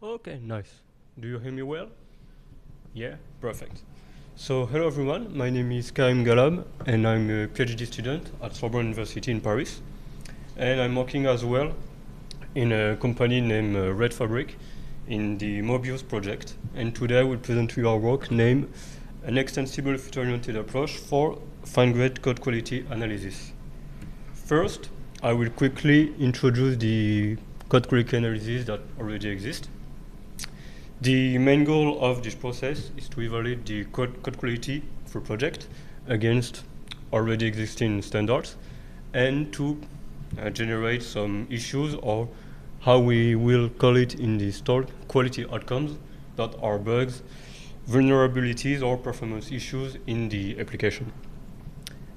Okay, nice. Do you hear me well? Yeah, perfect. So, hello everyone, my name is Karim Ghallab, and I'm a PhD student at Sorbonne University in Paris. And I'm working as well in a company named Red Fabric in the Mobioos project. And today I will present to you our work named an extensible feature-oriented approach for fine-grained code quality analysis. First, I will quickly introduce the code quality analysis that already exists. The main goal of this process is to evaluate the code quality of a project against already existing standards and to generate some issues, or how we will call it in the talk, quality outcomes that are bugs, vulnerabilities or performance issues in the application.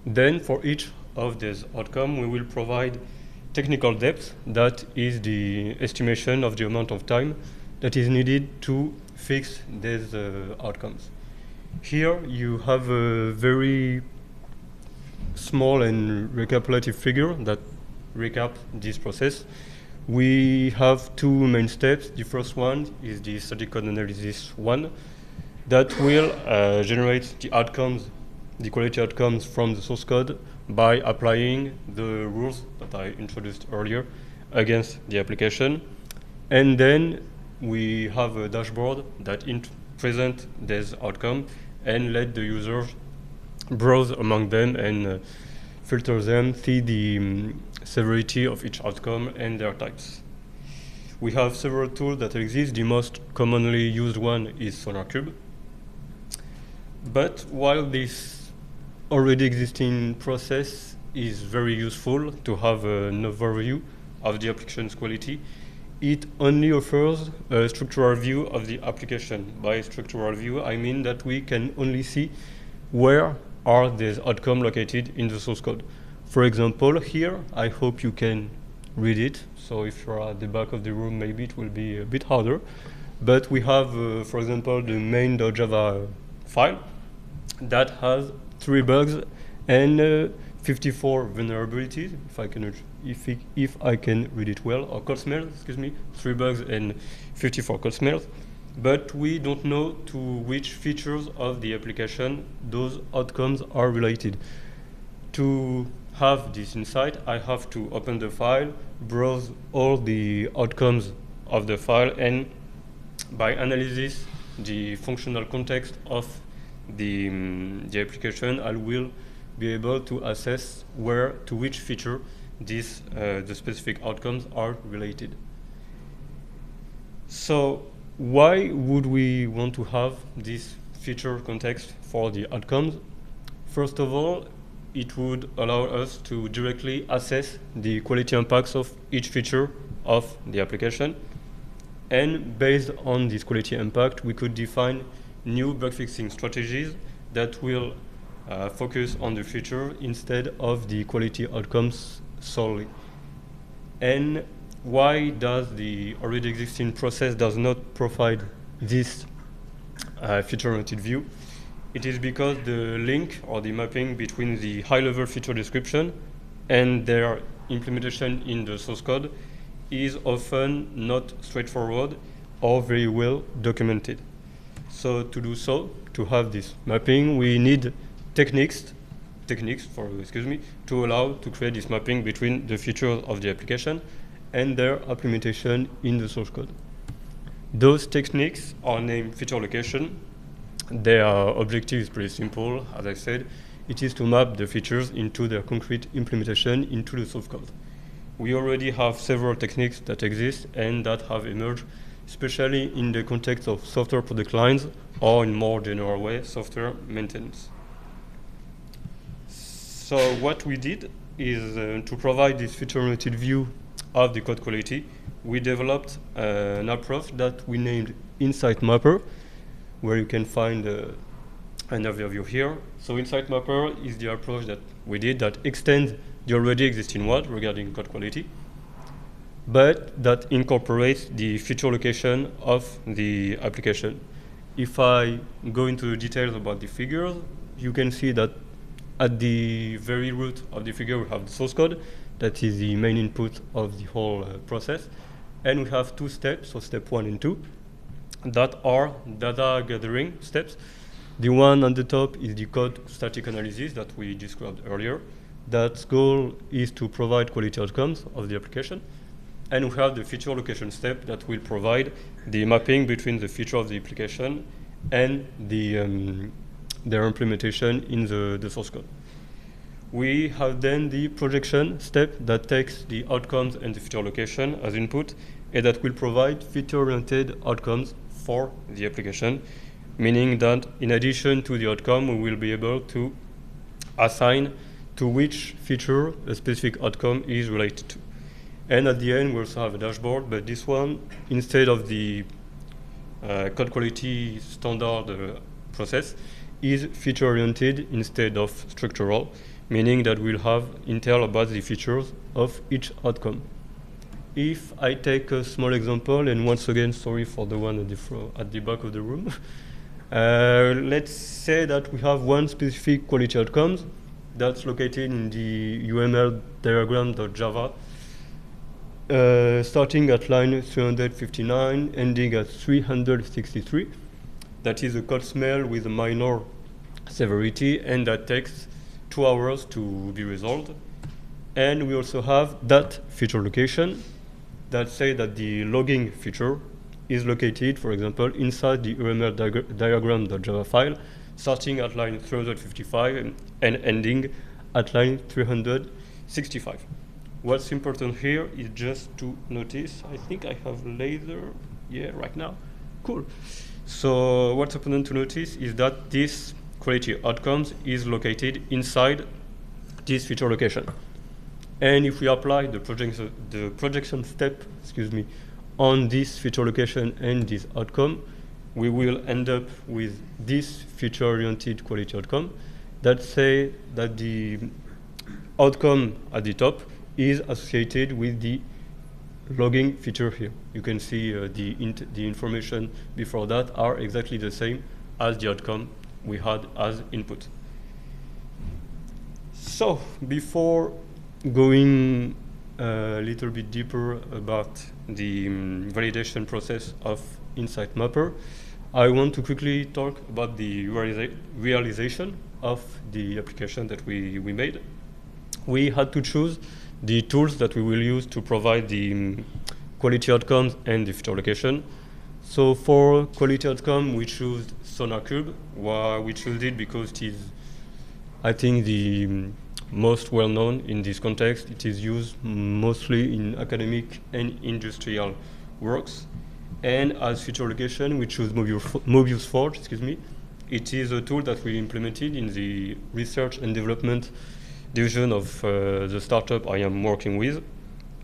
Then for each of these outcomes we will provide technical depth, that is the estimation of the amount of time that is needed to fix these outcomes. Here you have a very small and recapitulative figure that recaps this process. We have two main steps. The first one is the static code analysis one that will generate the outcomes, the quality outcomes from the source code by applying the rules that I introduced earlier against the application. And then we have a dashboard that present this outcome and let the users browse among them and filter them, see the severity of each outcome and their types. We have several tools that exist. The most commonly used one is SonarQube. But while this already existing process is very useful to have an overview of the application's quality, it only offers a structural view of the application. By structural view, I mean that we can only see where are these outcomes located in the source code. For example, here, I hope you can read it. So if you're at the back of the room, maybe it will be a bit harder. But we have, for example, the main.java file that has 3 bugs and 54 vulnerabilities, if I can read it well, or code smells, excuse me, 3 bugs and 54 code smells. But we don't know to which features of the application those outcomes are related. To have this insight, I have to open the file, browse all the outcomes of the file, and by analysis the functional context of the application, I will be able to assess where to which feature the specific outcomes are related. So why would we want to have this feature context for the outcomes? First of all, it would allow us to directly assess the quality impacts of each feature of the application. And based on this quality impact, we could define new bug fixing strategies that will focus on the feature instead of the quality outcomes solely. And why does the already existing process does not provide this feature-oriented view? It is because the link or the mapping between the high-level feature description and their implementation in the source code is often not straightforward or very well documented. So to do so, to have this mapping, we need techniques to allow to create this mapping between the features of the application and their implementation in the source code. Those techniques are named feature location. Their objective is pretty simple. As I said, it is to map the features into their concrete implementation into the source code. We already have several techniques that exist and that have emerged, especially in the context of software product lines or in more general way, software maintenance. So what we did is to provide this feature-oriented view of the code quality, we developed an approach that we named InsightMapper, where you can find an overview here. So InsightMapper is the approach that we did that extends the already existing one regarding code quality, but that incorporates the feature location of the application. If I go into the details about the figures, you can see that at the very root of the figure we have the source code, that is the main input of the whole process. And we have two steps, so step 1 and 2, that are data gathering steps. The one on the top is the code static analysis that we described earlier. That goal is to provide quality outcomes of the application. And we have the feature location step that will provide the mapping between the feature of the application and their implementation in the source code. We have then the projection step that takes the outcomes and the feature location as input, and that will provide feature-oriented outcomes for the application, meaning that in addition to the outcome, we will be able to assign to which feature a specific outcome is related to. And at the end, we also have a dashboard, but this one, instead of the code quality standard process, is feature-oriented instead of structural, meaning that we'll have intel about the features of each outcome. If I take a small example, and once again, sorry for the one at the back of the room, let's say that we have one specific quality outcomes that's located in the UML diagram.java, starting at line 359, ending at 363. That is a code smell with a minor severity, and that takes 2 hours to be resolved. And we also have that feature location that say that the logging feature is located, for example, inside the UML diagram.java file, starting at line 355 and ending at line 365. What's important here is just to notice, I think I have laser, yeah, right now. Cool. So what's important to notice is that this quality outcomes is located inside this feature location. And if we apply the projection step, on this feature location and this outcome, we will end up with this feature-oriented quality outcome that say that the outcome at the top is associated with the logging feature here. You can see the information before that are exactly the same as the outcome we had as input. So before going a little bit deeper about the validation process of InsightMapper, I want to quickly talk about the realization of the application that we made. We had to choose the tools that we will use to provide the quality outcomes and the feature location. So for quality outcome, we chose SonarQube. Why we chose it? Because it is, I think, the most well-known in this context. It is used mostly in academic and industrial works. And as feature location, we choose Mobioos Forge, It is a tool that we implemented in the research and development division of the startup I am working with.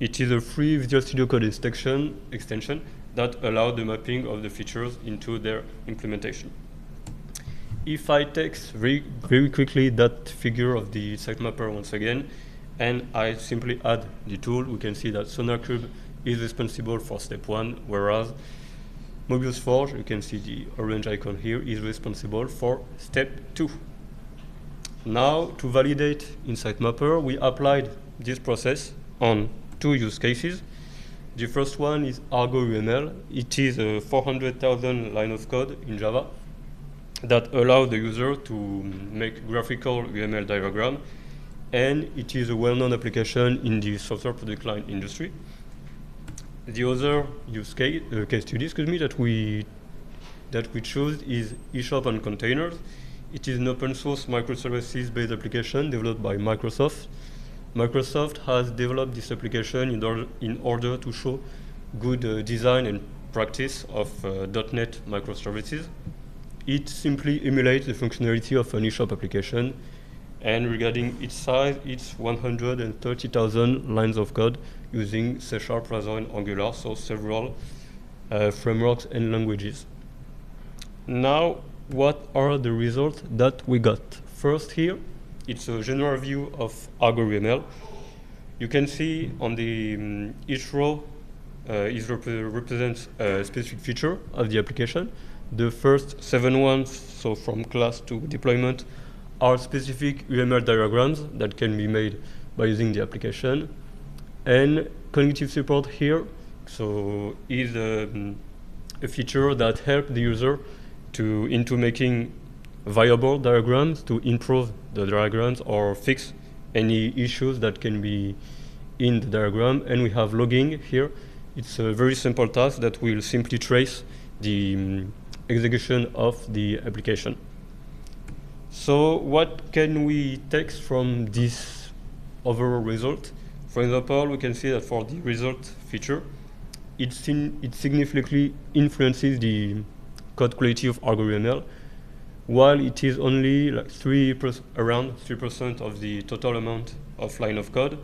It is a free Visual Studio Code extension that allows the mapping of the features into their implementation. If I take very quickly that figure of the InsightMapper once again, and I simply add the tool, we can see that SonarQube is responsible for step 1, whereas Mobioos Forge, you can see the orange icon here, is responsible for step 2. Now, to validate InsightMapper, we applied this process on 2 use cases. The first one is Argo UML. It is a 400,000 line of code in Java that allows the user to make graphical UML diagram, and it is a well-known application in the software product line industry. The other use case study, that we chose is eShop on containers. It is an open source microservices-based application developed by Microsoft. Microsoft has developed this application in order to show good design and practice of .NET microservices. It simply emulates the functionality of an eShop application, and regarding its size, it's 130,000 lines of code using C# Razor and Angular, so several frameworks and languages. Now, what are the results that we got? First here, it's a general view of Argo UML. You can see on the each row represents a specific feature of the application. The first 7 ones, so from class to deployment, are specific UML diagrams that can be made by using the application. And cognitive support here So is a feature that helps the user into making viable diagrams, to improve the diagrams or fix any issues that can be in the diagram. And we have logging here. It's a very simple task that will simply trace the execution of the application. So what can we take from this overall result? For example, we can see that for the result feature, it significantly influences the code quality of ArgoML, while it is only like around 3% of the total amount of line of code.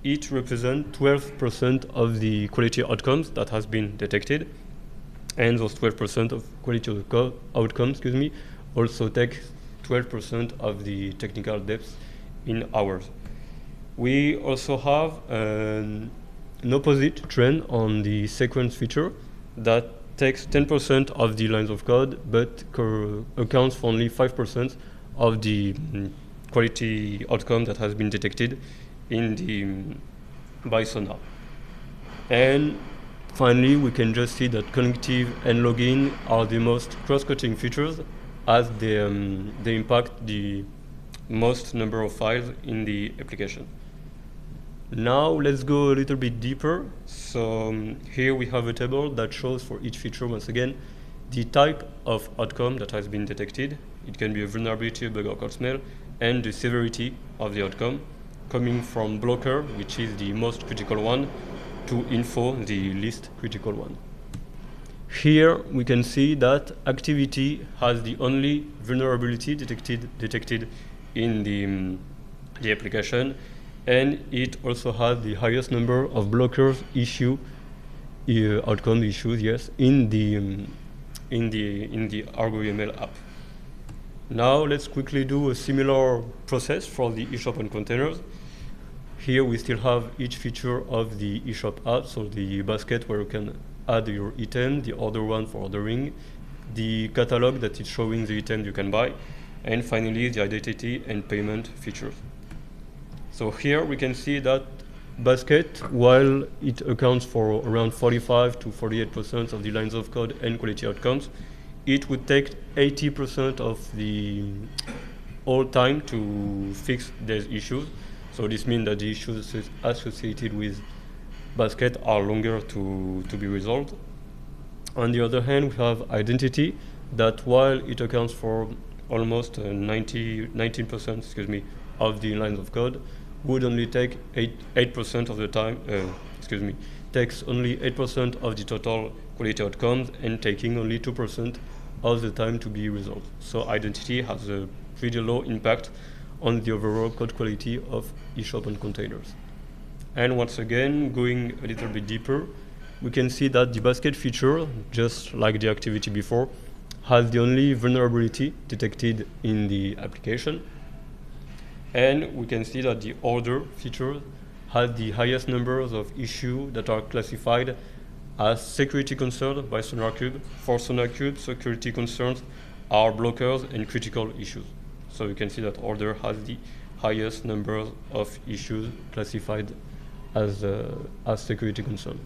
It represents 12% of the quality outcomes that has been detected, and those 12% of quality outcomes, also take 12% of the technical depth in hours. We also have an opposite trend on the sequence feature that takes 10% of the lines of code, but accounts for only 5% of the quality outcome that has been detected in the by Sonar. And finally, we can just see that connective and login are the most cross-cutting features, as they impact the most number of files in the application. Now let's go a little bit deeper. So here we have a table that shows for each feature, once again, the type of outcome that has been detected. It can be a vulnerability, a bug, or code smell, and the severity of the outcome, coming from blocker, which is the most critical one, to info, the least critical one. Here we can see that activity has the only vulnerability detected in the application, and it also has the highest number of blockers outcome issues, yes, in the ArgoML app. Now let's quickly do a similar process for the eShop and containers. Here we still have each feature of the eShop app, so the basket where you can add your item, the order one for ordering, the catalog that is showing the item you can buy, and finally the identity and payment features. So here we can see that basket, while it accounts for around 45 to 48% of the lines of code and quality outcomes, it would take 80% of the all time to fix these issues. So this means that the issues associated with basket are longer to be resolved. On the other hand, we have identity, that while it accounts for almost 19% of the lines of code, would only take 8% of the time, takes only 8% of the total quality outcomes, and taking only 2% of the time to be resolved. So identity has a pretty low impact on the overall code quality of eShop and containers. And once again, going a little bit deeper, we can see that the basket feature, just like the activity before, has the only vulnerability detected in the application. And we can see that the order feature has the highest numbers of issues that are classified as security concerns by SonarQube. For SonarQube, security concerns are blockers and critical issues. So you can see that order has the highest numbers of issues classified as security concern.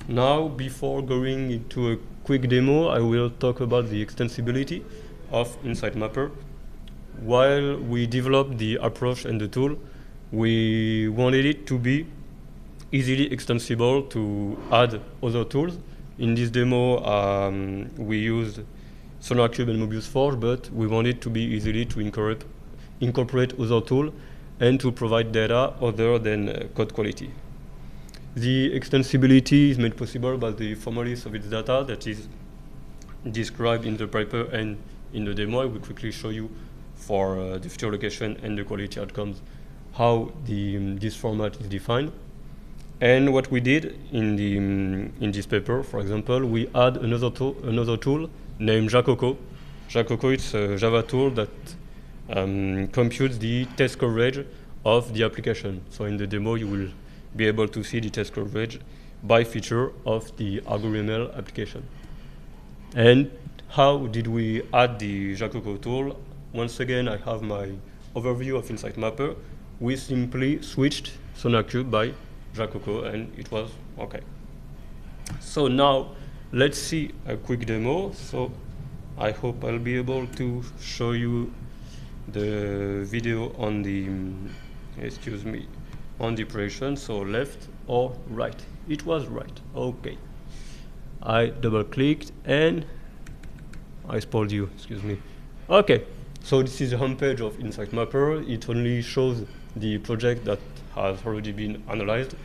Now, before going into a quick demo, I will talk about the extensibility of InsightMapper. While we developed the approach and the tool, we wanted it to be easily extensible to add other tools. In this demo, we used SonarQube and Mobioos Forge, but we wanted to be easily to incorporate other tools and to provide data other than code quality. The extensibility is made possible by the formalness of its data that is described in the paper and in the demo. I will quickly show you for the feature location and the quality outcomes how this format is defined. And what we did in this paper, for example, we add another tool named Jacoco. Jacoco is a Java tool that computes the test coverage of the application. So in the demo, you will be able to see the test coverage by feature of the ArgoML application. And how did we add the Jacoco tool? Once again, I have my overview of InsightMapper. We simply switched SonarQube by Jacoco, and it was OK. So now let's see a quick demo. So I hope I'll be able to show you the video on the, excuse me, on the operation. So left or right? It was right. Okay. I double clicked and I spoiled you, excuse me. Okay, so this is the homepage of InsightMapper. It only shows the project that has already been analyzed.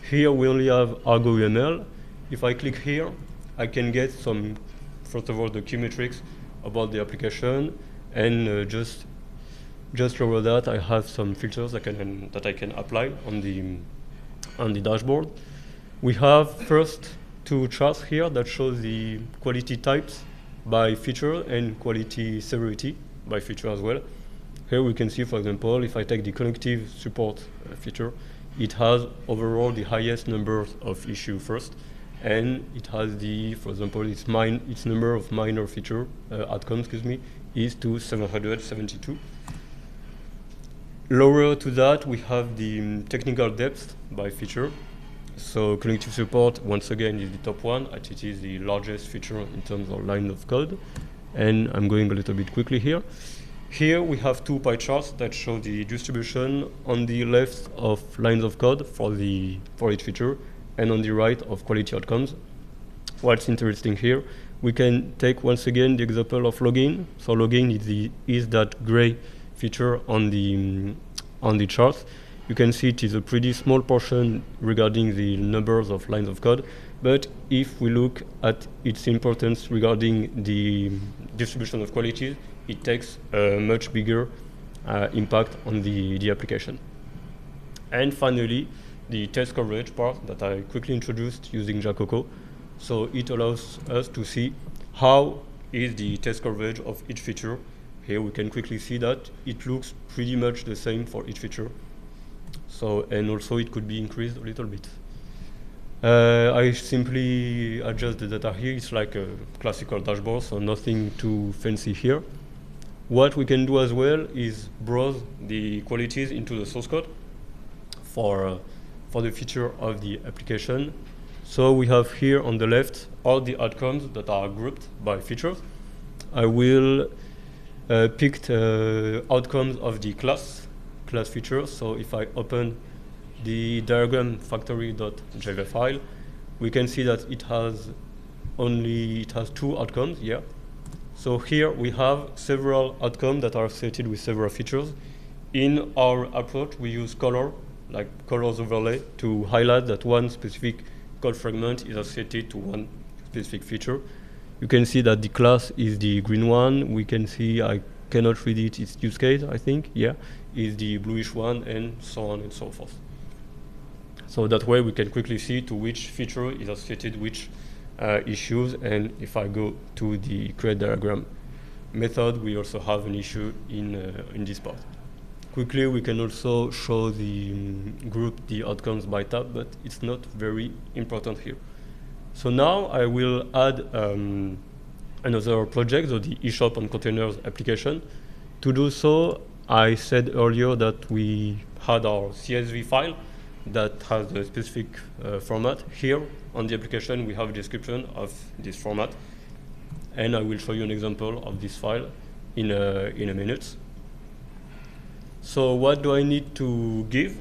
Here we only have Argo UML. If I click here, I can get some, first of all, the key metrics about the application, and just over that, I have some filters that I can apply on the dashboard. We have first two charts here that show the quality types by feature and quality severity by feature as well. Here we can see, for example, if I take the connective support feature, it has overall the highest number of issues first, and it has the, for example, its number of minor feature outcomes, excuse me, is to 772. Lower to that, we have the technical depth by feature. So connective support, once again, is the top one, as it is the largest feature in terms of line of code. And I'm going a little bit quickly here. Here we have two pie charts that show the distribution on the left of lines of code for each feature, and on the right of quality outcomes. What's interesting here, we can take once again the example of login. So login is that gray feature on the chart. You can see it is a pretty small portion regarding the numbers of lines of code, but if we look at its importance regarding the distribution of qualities, it takes a much bigger impact on the application. And finally, the test coverage part that I quickly introduced using Jacoco. So it allows us to see how is the test coverage of each feature. Here we can quickly see that it looks pretty much the same for each feature. So, and also it could be increased a little bit. I simply adjust the data here. It's like a classical dashboard, so nothing too fancy here. What we can do as well is browse the qualities into the source code for the feature of the application. So we have here on the left all the outcomes that are grouped by features. I will pick the outcomes of the class features. So if I open the diagram factory.java file, we can see that it has two outcomes here. So here we have several outcomes that are associated with several features. In our approach, we use color, like colors overlay, to highlight that one specific code fragment is associated to one specific feature. You can see that the class is the green one. We can see, I cannot read it, it's use case, I think, yeah, is the bluish one, and so on and so forth. So that way we can quickly see to which feature is associated which issues, and if I go to the create diagram method, we also have an issue in this part. Quickly, we can also show group the outcomes by tab, but it's not very important here. So now I will add another project, so the eShop on containers application. To do so, I said earlier that we had our CSV file that has a specific format. Here on the application, we have a description of this format, and I will show you an example of this file in a minute. So what do I need to give?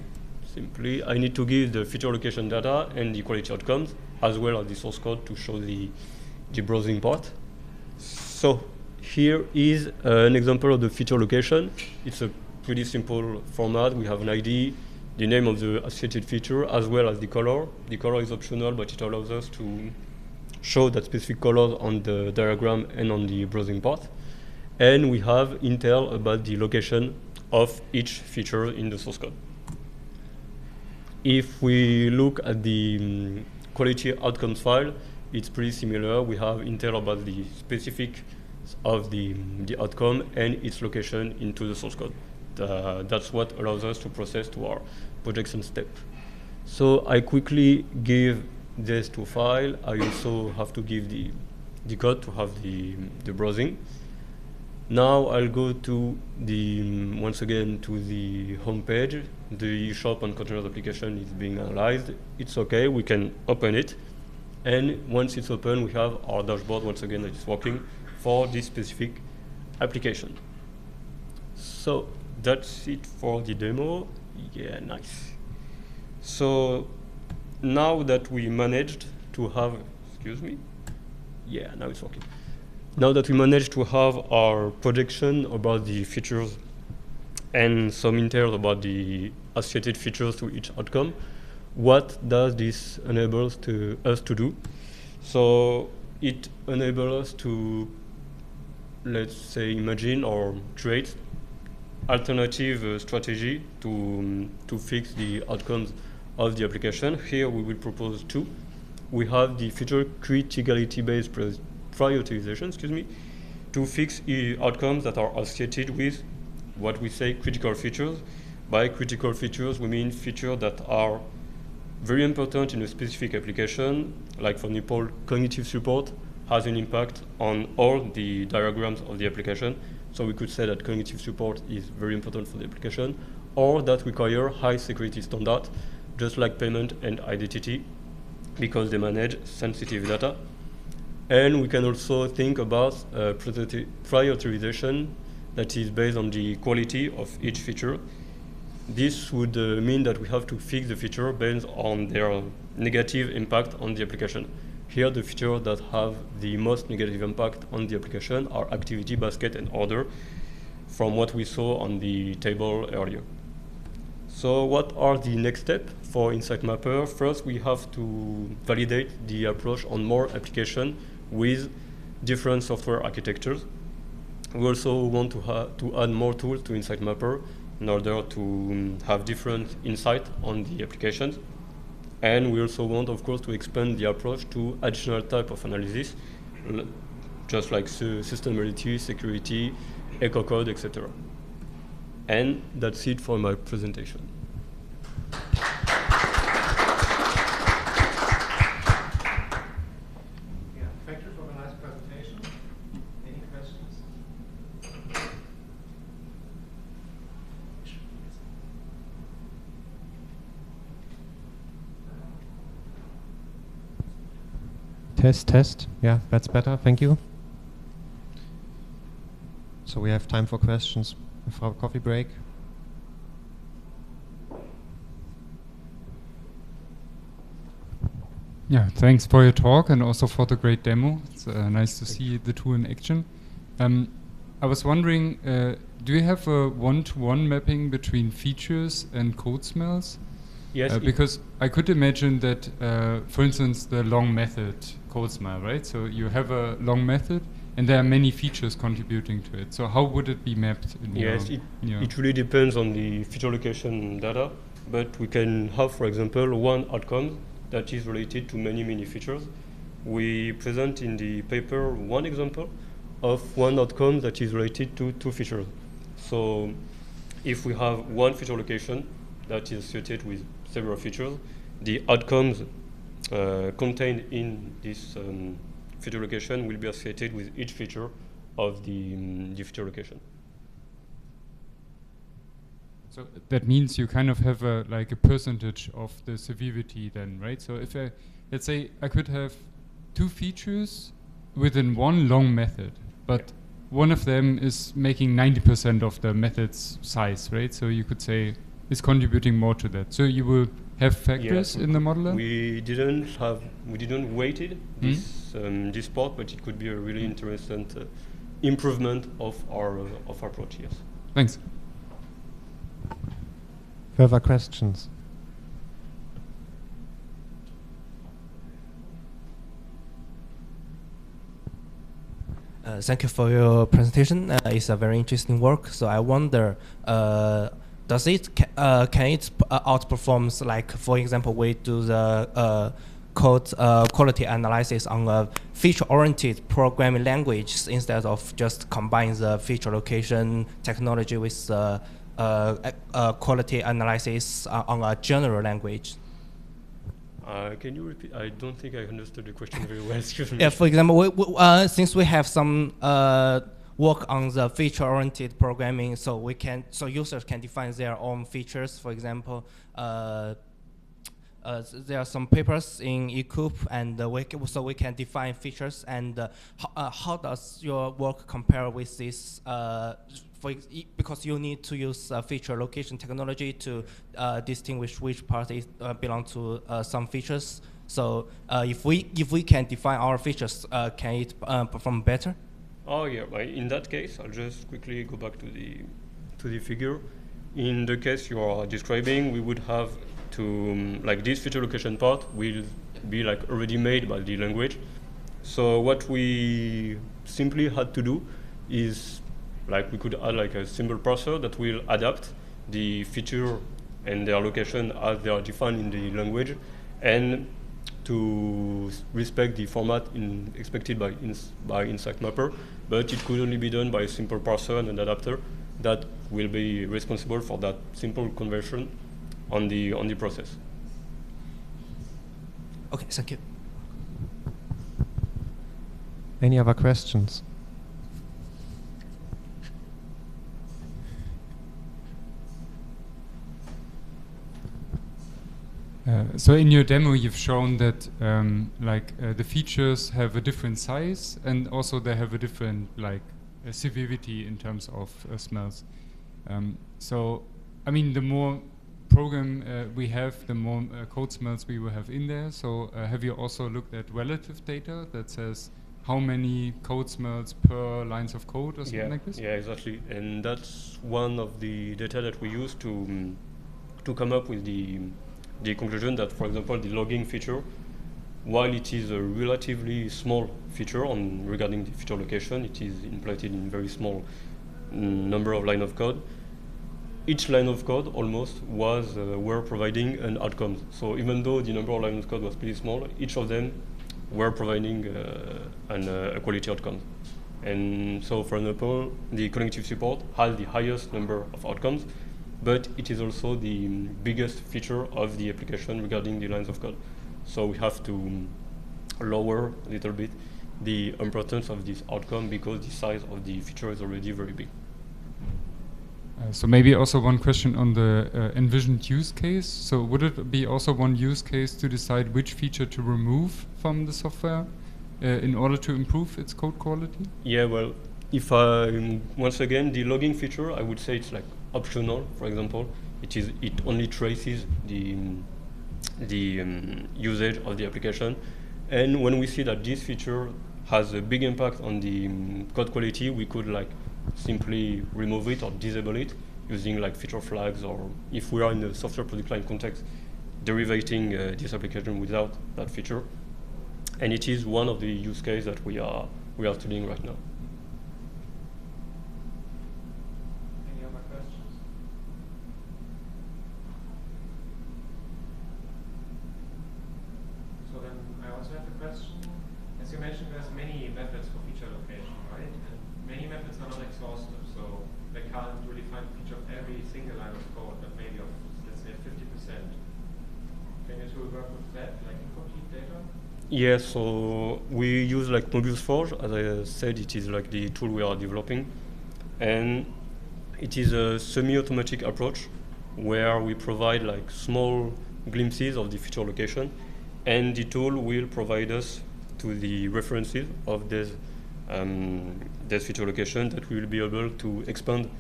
Simply, I need to give the feature location data and the quality outcomes, as well as the source code to show the browsing part. So here is an example of the feature location. It's a pretty simple format. We have an ID, the name of the associated feature, as well as the color. The color is optional, but it allows us to show that specific colors on the diagram and on the browsing part. And we have intel about the location of each feature in the source code. If we look at the quality outcomes file, it's pretty similar. We have intel about the specific of the outcome and its location into the source code. That's what allows us to process to our projection step. So I quickly give this to file. I also have to give the code to have the browsing. Now I'll go to once again to the home page. The shop on containers application is being analyzed. It's okay, we can open it. And once it's open, we have our dashboard once again that is working for this specific application. So that's it for the demo. Yeah, nice. So now that we managed to have, excuse me. Yeah, now it's working. Now that we managed to have our projection about the features and some intel about the associated features to each outcome, what does this enable us to do? So it enables us to, let's say, imagine or create alternative strategy to fix the outcomes of the application. Here we will propose two. We have the feature criticality-based prioritization, to fix outcomes that are associated with what we say critical features. By critical features, we mean features that are very important in a specific application, like for example, cognitive support has an impact on all the diagrams of the application. So we could say that cognitive support is very important for the application, or that require high security standard, just like payment and identity, because they manage sensitive data. And we can also think about prioritization that is based on the quality of each feature. This would mean that we have to fix the feature based on their negative impact on the application. Here, the features that have the most negative impact on the application are activity, basket, and order, from what we saw on the table earlier. So what are the next steps for InsightMapper? First, we have to validate the approach on more applications with different software architectures. We also want to add more tools to InsightMapper in order to have different insight on the applications. And we also want, of course, to expand the approach to additional type of analysis, just like sustainability, security, eco code, etc. And that's it for my presentation. Thank you for the nice presentation. Any questions? Test. Yeah, that's better. Thank you. So we have time for questions before our coffee break. Yeah, thanks for your talk and also for the great demo. It's nice to see the tool in action. I was wondering, do you have a one-to-one mapping between features and code smells? Yes. Because I could imagine that, for instance, the long method code smell, right? So you have a long method, and there are many features contributing to it. So how would it be mapped? Yes, it really depends on the feature location data, but we can have, for example, one outcome that is related to many features. We present in the paper one example of one outcome that is related to two features. So if we have one feature location that is associated with several features, the outcomes contained in this feature location will be associated with each feature of the feature location. So that means you kind of have like a percentage of the severity then, right? So if let's say I could have two features within one long method, but one of them is making 90% of the method's size, right? So you could say it's contributing more to that. So you will have factors in the modeler? We didn't weighted this part, but it could be a really interesting improvement of our approach. Yes. Thanks. Further questions? Thank you for your presentation. It's a very interesting work. So I wonder, does it can it outperform, like for example, we do the code quality analysis on a feature-oriented programming language instead of just combine the feature location technology with quality analysis on a general language? Can you repeat? I don't think I understood the question very well. Excuse me. Yeah, for example, since we have some work on the feature-oriented programming, so users can define their own features. For example, there are some papers in eCube, and so we can define features. And how does your work compare with this? Because you need to use feature location technology to distinguish which part is belong to some features. So if we can define our features, can it perform better? Oh yeah, in that case, I'll just quickly go back to the figure. In the case you are describing, we would have to, like, this feature location part will be like already made by the language. So what we simply had to do is, like, we could add like a simple parser that will adapt the feature and their location as they are defined in the language, and to respect the format expected by InsightMapper, but it could only be done by a simple parser and an adapter that will be responsible for that simple conversion on the process. Okay, thank you. Any other questions? So in your demo, you've shown that the features have a different size, and also they have a different severity in terms of smells. So, I mean, the more program we have, the more code smells we will have in there. So have you also looked at relative data that says how many code smells per lines of code or something like this? Yeah, exactly. And that's one of the data that we use to come up with the conclusion that, for example, the logging feature, while it is a relatively small feature regarding the feature location, it is implemented in very small number of line of code. Each line of code almost were providing an outcome. So even though the number of lines of code was pretty small, each of them were providing a quality outcome. And so, for example, the cognitive support has the highest number of outcomes, but it is also the biggest feature of the application regarding the lines of code. So we have to lower a little bit the importance of this outcome because the size of the feature is already very big. So maybe also one question on the envisioned use case. So would it be also one use case to decide which feature to remove from the software in order to improve its code quality? Yeah, well, if once again, the logging feature, I would say it's like optional. For example, it only traces the usage of the application, and when we see that this feature has a big impact on the code quality, we could simply remove it or disable it using feature flags, or if we are in the software product line context, derivating this application without that feature. And it is one of the use cases that we are studying right now. Any other questions? So then I also have a question. As you mentioned, there's many methods for feature location, right? And many methods are not exhaustive, so they can't really find a feature of every single line of code, but maybe of, let's say, 50%. Can you still work with that, like incomplete data? Yes, so we use Mobioos Forge. As I said, it is the tool we are developing, and it is a semi-automatic approach where we provide small glimpses of the feature location, and the tool will provide us to the references of this feature location that we will be able to expand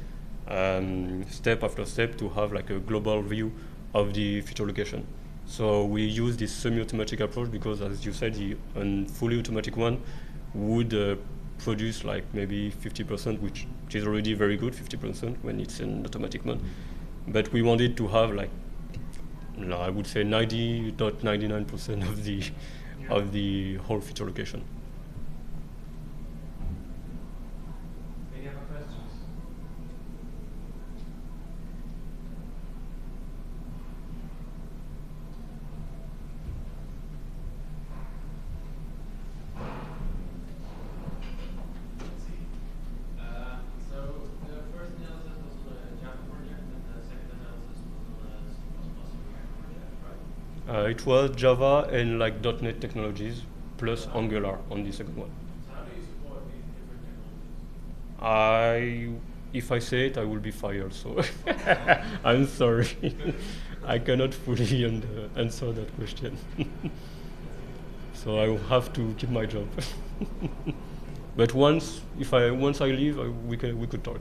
step after step to have a global view of the feature location. So we use this semi-automatic approach because, as you said, the fully automatic one would produce maybe 50%, which is already very good, 50% when it's an automatic one. But we wanted to have I would say 90.99% of the whole feature location. Any other questions? Let's see. So the first analysis was on a Java project, and the second analysis was on a C++ React project, right? It was Java and .NET technologies plus Angular on the second one. So how do you support these different technologies? if I say it, I will be fired. So I'm sorry. I cannot fully answer that question. So I will have to keep my job. But once I leave, we could talk.